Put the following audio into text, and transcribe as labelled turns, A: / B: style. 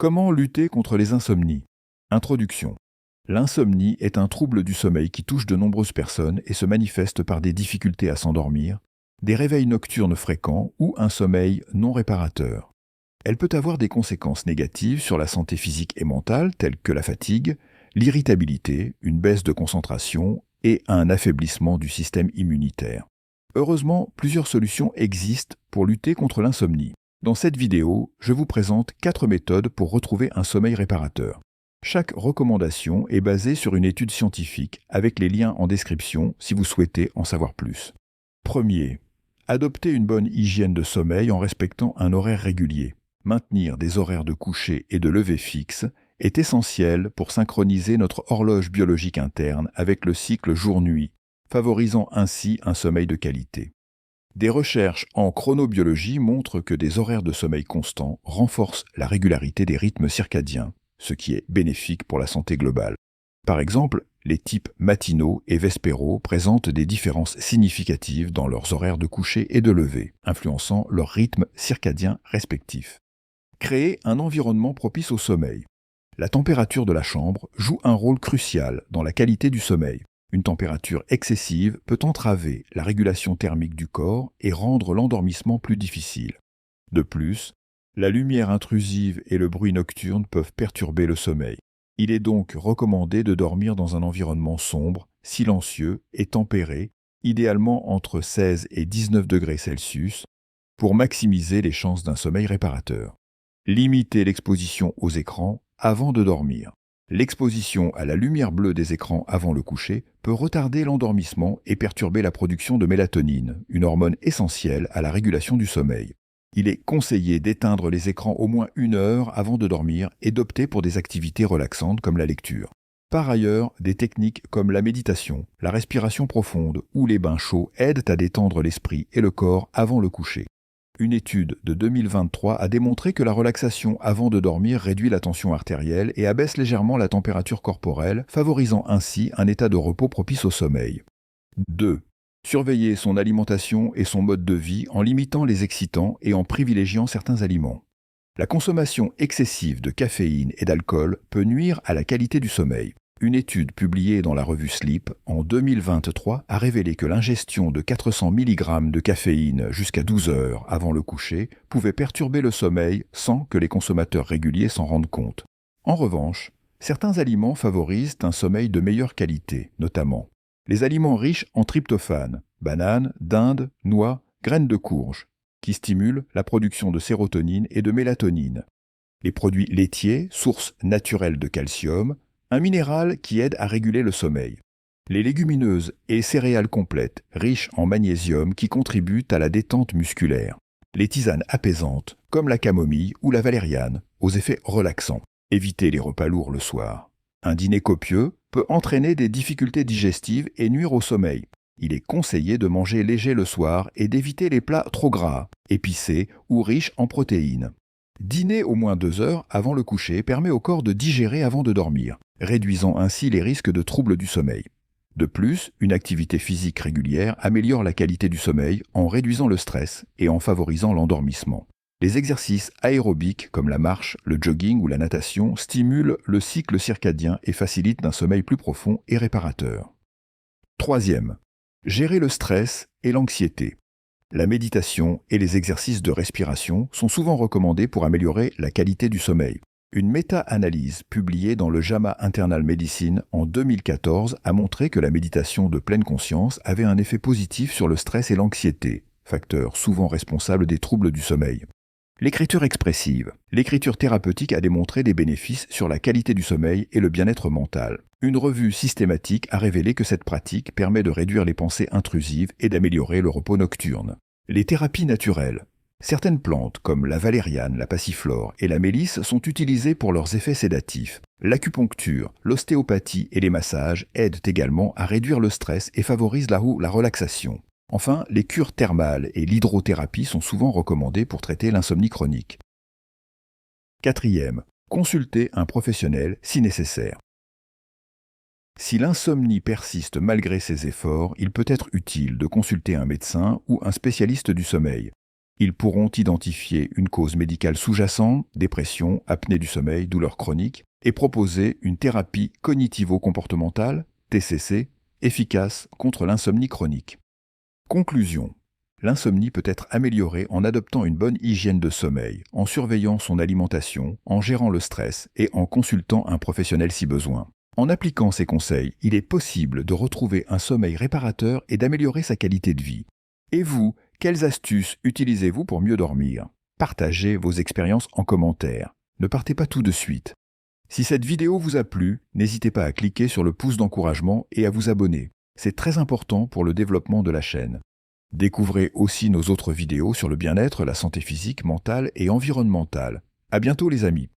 A: Comment lutter contre les insomnies? Introduction. L'insomnie est un trouble du sommeil qui touche de nombreuses personnes et se manifeste par des difficultés à s'endormir, des réveils nocturnes fréquents ou un sommeil non réparateur. Elle peut avoir des conséquences négatives sur la santé physique et mentale telles que la fatigue, l'irritabilité, une baisse de concentration et un affaiblissement du système immunitaire. Heureusement, plusieurs solutions existent pour lutter contre l'insomnie. Dans cette vidéo, je vous présente 4 méthodes pour retrouver un sommeil réparateur. Chaque recommandation est basée sur une étude scientifique avec les liens en description si vous souhaitez en savoir plus. Premier, adopter une bonne hygiène de sommeil en respectant un horaire régulier. Maintenir des horaires de coucher et de lever fixes est essentiel pour synchroniser notre horloge biologique interne avec le cycle jour-nuit, favorisant ainsi un sommeil de qualité. Des recherches en chronobiologie montrent que des horaires de sommeil constants renforcent la régularité des rythmes circadiens, ce qui est bénéfique pour la santé globale. Par exemple, les types matinaux et vespéraux présentent des différences significatives dans leurs horaires de coucher et de lever, influençant leurs rythmes circadiens respectifs. Créer un environnement propice au sommeil. La température de la chambre joue un rôle crucial dans la qualité du sommeil. Une température excessive peut entraver la régulation thermique du corps et rendre l'endormissement plus difficile. De plus, la lumière intrusive et le bruit nocturne peuvent perturber le sommeil. Il est donc recommandé de dormir dans un environnement sombre, silencieux et tempéré, idéalement entre 16 et 19 degrés Celsius, pour maximiser les chances d'un sommeil réparateur. Limiter l'exposition aux écrans avant de dormir. L'exposition à la lumière bleue des écrans avant le coucher peut retarder l'endormissement et perturber la production de mélatonine, une hormone essentielle à la régulation du sommeil. Il est conseillé d'éteindre les écrans au moins 1 heure avant de dormir et d'opter pour des activités relaxantes comme la lecture. Par ailleurs, des techniques comme la méditation, la respiration profonde ou les bains chauds aident à détendre l'esprit et le corps avant le coucher. Une étude de 2023 a démontré que la relaxation avant de dormir réduit la tension artérielle et abaisse légèrement la température corporelle, favorisant ainsi un état de repos propice au sommeil. 2. Surveiller son alimentation et son mode de vie en limitant les excitants et en privilégiant certains aliments. La consommation excessive de caféine et d'alcool peut nuire à la qualité du sommeil. Une étude publiée dans la revue Sleep en 2023 a révélé que l'ingestion de 400 mg de caféine jusqu'à 12 heures avant le coucher pouvait perturber le sommeil sans que les consommateurs réguliers s'en rendent compte. En revanche, certains aliments favorisent un sommeil de meilleure qualité, notamment les aliments riches en tryptophane, bananes, dindes, noix, graines de courge, qui stimulent la production de sérotonine et de mélatonine. Les produits laitiers, source naturelle de calcium, un minéral qui aide à réguler le sommeil. Les légumineuses et céréales complètes, riches en magnésium qui contribuent à la détente musculaire. Les tisanes apaisantes, comme la camomille ou la valériane, aux effets relaxants. Éviter les repas lourds le soir. Un dîner copieux peut entraîner des difficultés digestives et nuire au sommeil. Il est conseillé de manger léger le soir et d'éviter les plats trop gras, épicés ou riches en protéines. Dîner au moins 2 heures avant le coucher permet au corps de digérer avant de dormir, réduisant ainsi les risques de troubles du sommeil. De plus, une activité physique régulière améliore la qualité du sommeil en réduisant le stress et en favorisant l'endormissement. Les exercices aérobiques comme la marche, le jogging ou la natation stimulent le cycle circadien et facilitent un sommeil plus profond et réparateur. 3. Gérer le stress et l'anxiété. La méditation et les exercices de respiration sont souvent recommandés pour améliorer la qualité du sommeil. Une méta-analyse publiée dans le JAMA Internal Medicine en 2014 a montré que la méditation de pleine conscience avait un effet positif sur le stress et l'anxiété, facteurs souvent responsables des troubles du sommeil. L'écriture expressive. L'écriture thérapeutique a démontré des bénéfices sur la qualité du sommeil et le bien-être mental. Une revue systématique a révélé que cette pratique permet de réduire les pensées intrusives et d'améliorer le repos nocturne. Les thérapies naturelles. Certaines plantes, comme la valériane, la passiflore et la mélisse, sont utilisées pour leurs effets sédatifs. L'acupuncture, l'ostéopathie et les massages aident également à réduire le stress et favorisent la relaxation. Enfin, les cures thermales et l'hydrothérapie sont souvent recommandées pour traiter l'insomnie chronique. 4. Consulter un professionnel si nécessaire. Si l'insomnie persiste malgré ses efforts, il peut être utile de consulter un médecin ou un spécialiste du sommeil. Ils pourront identifier une cause médicale sous-jacente, dépression, apnée du sommeil, douleur chronique, et proposer une thérapie cognitivo-comportementale, TCC, efficace contre l'insomnie chronique. Conclusion. L'insomnie peut être améliorée en adoptant une bonne hygiène de sommeil, en surveillant son alimentation, en gérant le stress et en consultant un professionnel si besoin. En appliquant ces conseils, il est possible de retrouver un sommeil réparateur et d'améliorer sa qualité de vie. Et vous, quelles astuces utilisez-vous pour mieux dormir? Partagez vos expériences en commentaire. Ne partez pas tout de suite. Si cette vidéo vous a plu, n'hésitez pas à cliquer sur le pouce d'encouragement et à vous abonner. C'est très important pour le développement de la chaîne. Découvrez aussi nos autres vidéos sur le bien-être, la santé physique, mentale et environnementale. À bientôt les amis.